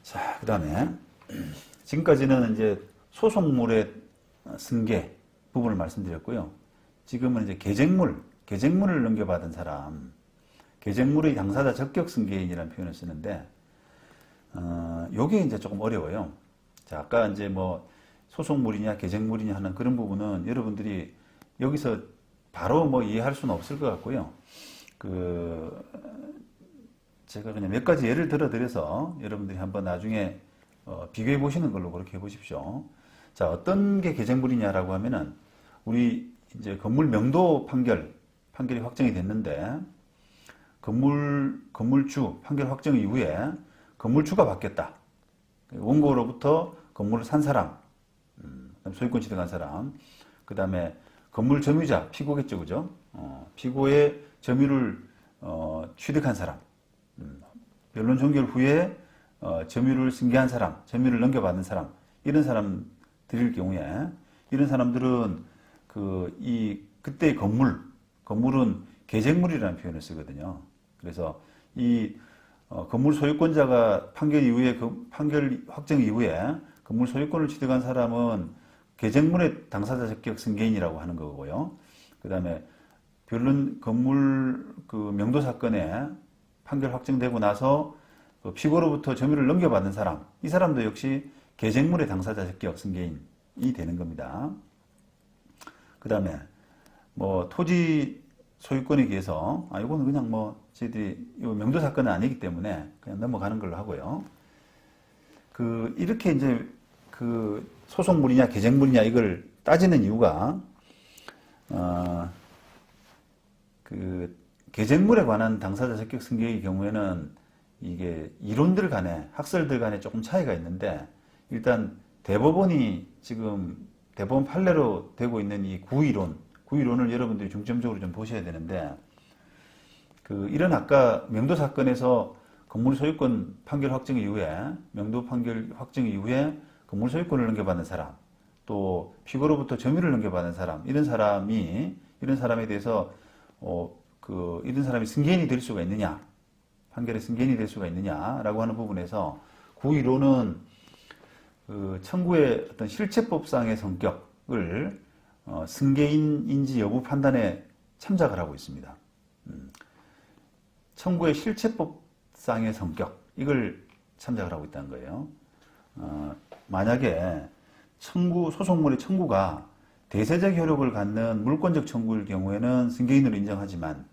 자, 그 다음에 지금까지는 이제 소속물의 승계 부분을 말씀드렸고요. 지금은 이제 계쟁물을 넘겨받은 사람, 계쟁물의 당사자 적격 승계인이라는 표현을 쓰는데, 요게 이제 조금 어려워요. 자, 아까 이제 뭐 소속물이냐 계쟁물이냐 하는 그런 부분은 여러분들이 여기서 바로 뭐 이해할 수는 없을 것 같고요. 제가 그냥 몇 가지 예를 들어 드려서 여러분들이 한번 나중에 비교해 보시는 걸로 그렇게 해 보십시오. 자, 어떤 게 계쟁물이냐라고 하면은 우리 이제 건물 명도 판결이 확정이 됐는데 건물주 판결 확정 이후에 건물주가 바뀌었다. 원고로부터 건물을 산 사람, 소유권 취득한 사람, 그 다음에 건물 점유자, 피고겠죠, 그죠? 피고의 점유를 취득한 사람, 변론 종결 후에 점유를 승계한 사람, 점유를 넘겨받는 사람, 이런 사람들일 경우에 이런 사람들은 그때의 건물은 계쟁물이라는 표현을 쓰거든요. 그래서 이 건물 소유권자가 판결 확정 이후에 건물 소유권을 취득한 사람은 계쟁물의 당사자 적격 승계인이라고 하는 거고요. 그 다음에 건물 명도 사건에 판결 확정되고 나서 피고로부터 점유를 넘겨받는 사람, 이 사람도 역시 계쟁물의 당사자 적격 승계인이 되는 겁니다. 그 다음에 뭐 토지 소유권에 기해서 이거는 그냥 뭐 저희들이 명도 사건은 아니기 때문에 그냥 넘어가는 걸로 하고요. 이렇게 이제 소속물이냐 계쟁물이냐 이걸 따지는 이유가 계쟁물에 관한 당사자 적격 승계의 경우에는 이게 이론들 간에 학설들 간에 조금 차이가 있는데, 일단 대법원이 지금 대법원 판례로 되고 있는 이 구이론을 여러분들이 중점적으로 좀 보셔야 되는데, 이런 아까 명도 사건에서 건물 소유권 판결 확정 이후에 명도 판결 확정 이후에 건물 소유권을 넘겨받는 사람, 또 피고로부터 점유를 넘겨받는 사람, 이런 사람에 대해서 이런 사람이 승계인이 될 수가 있느냐, 판결의 승계인이 될 수가 있느냐라고 하는 부분에서 구이론은 청구의 어떤 실체법상의 성격을 승계인인지 여부 판단에 참작을 하고 있습니다. 청구의 실체법상의 성격, 이걸 참작을 하고 있다는 거예요. 만약에 소속물의 청구가 대세적 효력을 갖는 물권적 청구일 경우에는 승계인으로 인정하지만,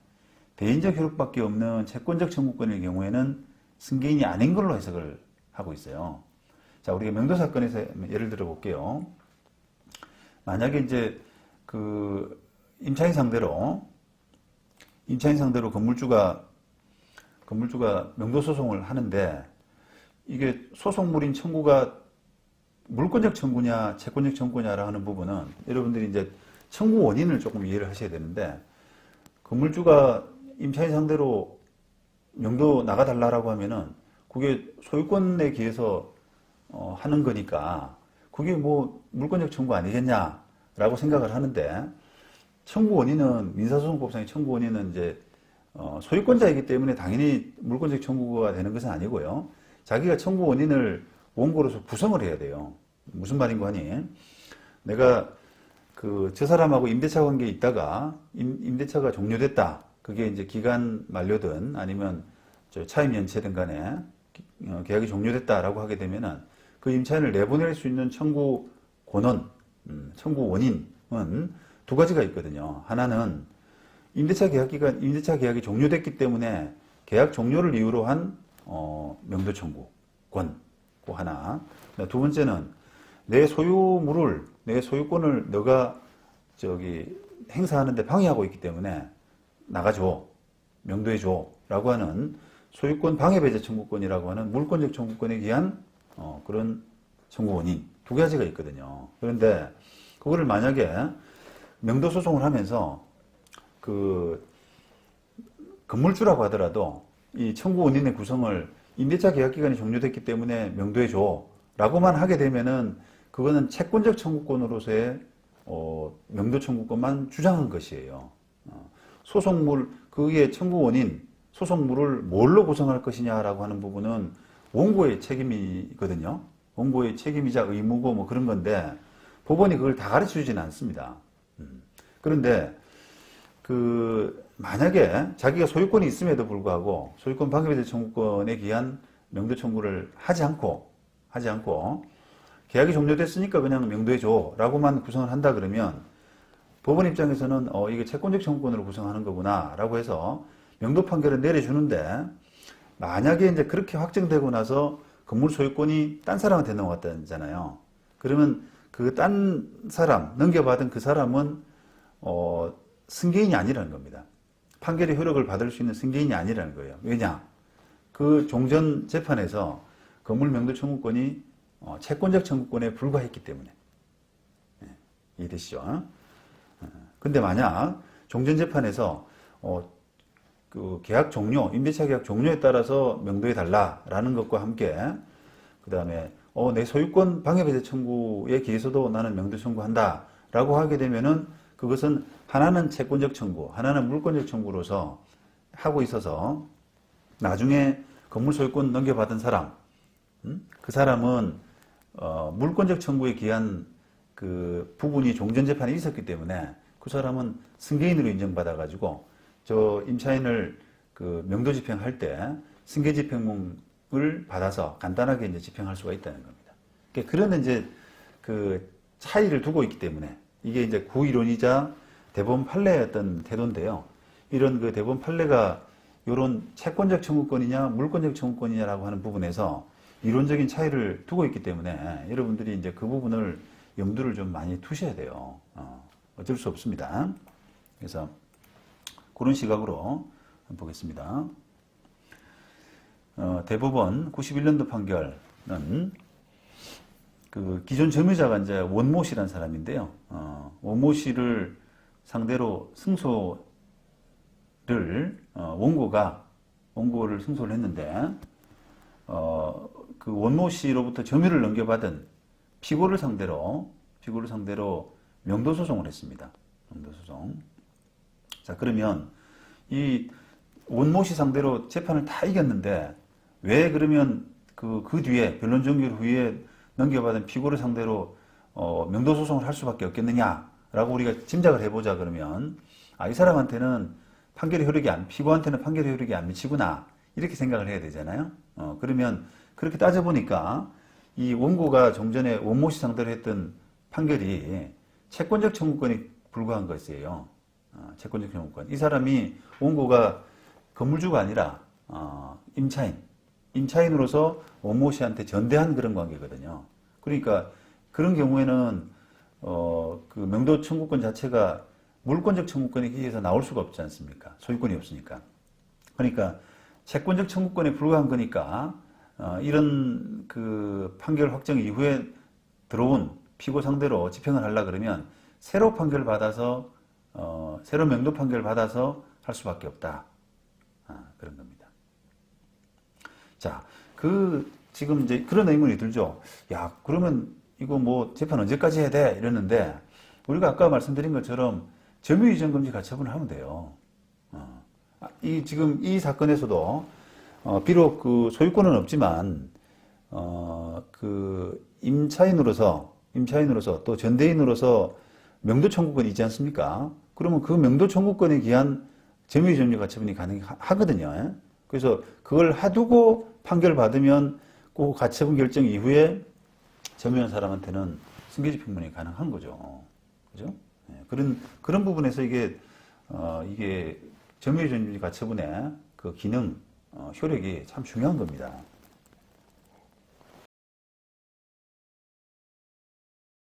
대인적 효력밖에 없는 채권적 청구권일 경우에는 승계인이 아닌 걸로 해석을 하고 있어요. 자, 우리가 명도 사건에서 예를 들어 볼게요. 만약에 이제 임차인 상대로 건물주가 명도 소송을 하는데, 이게 소속물인 청구가 물권적 청구냐 채권적 청구냐라 하는 부분은 여러분들이 이제 청구 원인을 조금 이해를 하셔야 되는데, 건물주가 임차인 상대로 명도 나가달라고 하면은 그게 소유권에 기해서 하는 거니까 그게 뭐 물권적 청구 아니겠냐라고 생각을 하는데, 청구 원인은 민사소송법상의 청구 원인은 이제 소유권자이기 때문에 당연히 물권적 청구가 되는 것은 아니고요. 자기가 청구 원인을 원고로서 구성을 해야 돼요. 무슨 말인고 하니, 내가 저 사람하고 임대차 관계에 있다가 임대차가 종료됐다. 그게 이제 기간 만료든 아니면 차임 연체든 간에 계약이 종료됐다라고 하게 되면은 그 임차인을 내보낼 수 있는 청구 권한, 청구 원인은 두 가지가 있거든요. 하나는 임대차 계약이 종료됐기 때문에 계약 종료를 이유로 한 명도 청구권, 그 하나. 두 번째는 내 소유권을 너가 행사하는데 방해하고 있기 때문에 나가줘, 명도해줘 라고 하는 소유권 방해배제 청구권이라고 하는 물권적 청구권에 의한 그런 청구 원인, 두 가지가 있거든요. 그런데 그거를 만약에 명도 소송을 하면서 건물주라고 하더라도 이 청구 원인의 구성을 임대차 계약 기간이 종료됐기 때문에 명도해줘 라고만 하게 되면은 그거는 채권적 청구권으로서의 명도 청구권만 주장한 것이에요. 소속물, 그게 청구 원인, 소속물을 뭘로 구성할 것이냐라고 하는 부분은 원고의 책임이거든요. 원고의 책임이자 의무고 뭐 그런 건데 법원이 그걸 다 가르쳐 주지는 않습니다. 그런데 만약에 자기가 소유권이 있음에도 불구하고 소유권 방해배제 청구권에 기한 명도 청구를 하지 않고 계약이 종료됐으니까 그냥 명도해줘 라고만 구성을 한다 그러면 법원 입장에서는 이게 채권적 청구권으로 구성하는 거구나 라고 해서 명도 판결을 내려주는데, 만약에 이제 그렇게 확정되고 나서 건물 소유권이 딴 사람한테 넘어갔다잖아요. 그러면 그 딴 사람, 넘겨받은 그 사람은 승계인이 아니라는 겁니다. 판결의 효력을 받을 수 있는 승계인이 아니라는 거예요. 왜냐? 그 종전 재판에서 건물 명도 청구권이 채권적 청구권에 불과했기 때문에. 이해되시죠? 근데 만약 종전 재판에서 그 계약 종료, 임대차 계약 종료에 따라서 명도해 달라라는 것과 함께 그 다음에 내 소유권 방해배제 청구에 기해서도 나는 명도 청구한다라고 하게 되면은 그것은 하나는 채권적 청구, 하나는 물권적 청구로서 하고 있어서 나중에 건물 소유권 넘겨받은 사람, 그 사람은 물권적 청구에 기한 그 부분이 종전 재판에 있었기 때문에 그 사람은 승계인으로 인정받아가지고 저 임차인을 그 명도 집행할 때 승계 집행문을 받아서 간단하게 이제 집행할 수가 있다는 겁니다. 그런 이제 그 차이를 두고 있기 때문에 이게 이제 구이론이자 대법원 판례의 어떤 태도인데요. 이런 그 대법원 판례가 이런 채권적 청구권이냐 물권적 청구권이냐라고 하는 부분에서 이론적인 차이를 두고 있기 때문에 여러분들이 이제 그 부분을 염두를 좀 많이 두셔야 돼요. 어쩔 수 없습니다. 그래서 그런 시각으로 보겠습니다. 대법원 91년도 판결은 그 기존 점유자가 이제 원모 씨라는 사람인데요. 원모 씨를 상대로 승소를 원고를 승소를 했는데 그 원모 씨로부터 점유를 넘겨받은 피고를 상대로 명도 소송을 했습니다. 명도 소송. 자, 그러면 이 원모 씨 상대로 재판을 다 이겼는데 왜 그러면 그 뒤에 변론 종결 후에 넘겨받은 피고를 상대로 명도 소송을 할 수밖에 없겠느냐라고 우리가 짐작을 해보자. 그러면 이 사람한테는 피고한테는 판결의 효력이 안 미치구나 이렇게 생각을 해야 되잖아요. 그러면 그렇게 따져보니까 이 원고가 종전에 원모 씨 상대로 했던 판결이 채권적 청구권이 불과한 것이에요. 채권적 청구권. 이 사람이 원고가 건물주가 아니라 임차인으로서 원모 씨한테 전대한 그런 관계거든요. 그러니까 그런 경우에는 그 명도 청구권 자체가 물권적 청구권에 의해서 나올 수가 없지 않습니까? 소유권이 없으니까. 그러니까 채권적 청구권에 불과한 거니까 이런 그 판결 확정 이후에 들어온 피고 상대로 집행을 하려 그러면 새로 판결 받아서 새로 명도 판결 받아서 할 수밖에 없다. 그런 겁니다. 자, 지금 이제 그런 의문이 들죠. 야, 그러면 이거 뭐 재판 언제까지 해야 돼? 이랬는데 우리가 아까 말씀드린 것처럼 점유이전 금지 가처분을 하면 돼요. 지금 이 사건에서도 비록 그 소유권은 없지만 그 임차인으로서 또 전대인으로서 명도 청구권이 있지 않습니까? 그러면 그 명도 청구권에 기한 점유이전료 가처분이 가능하거든요. 그래서 그걸 하두고 판결 받으면 그 가처분 결정 이후에 점유한 사람한테는 승계집행문이 가능한 거죠. 그죠? 그런 부분에서 이게 점유이전료 가처분의 그 기능, 효력이 참 중요한 겁니다.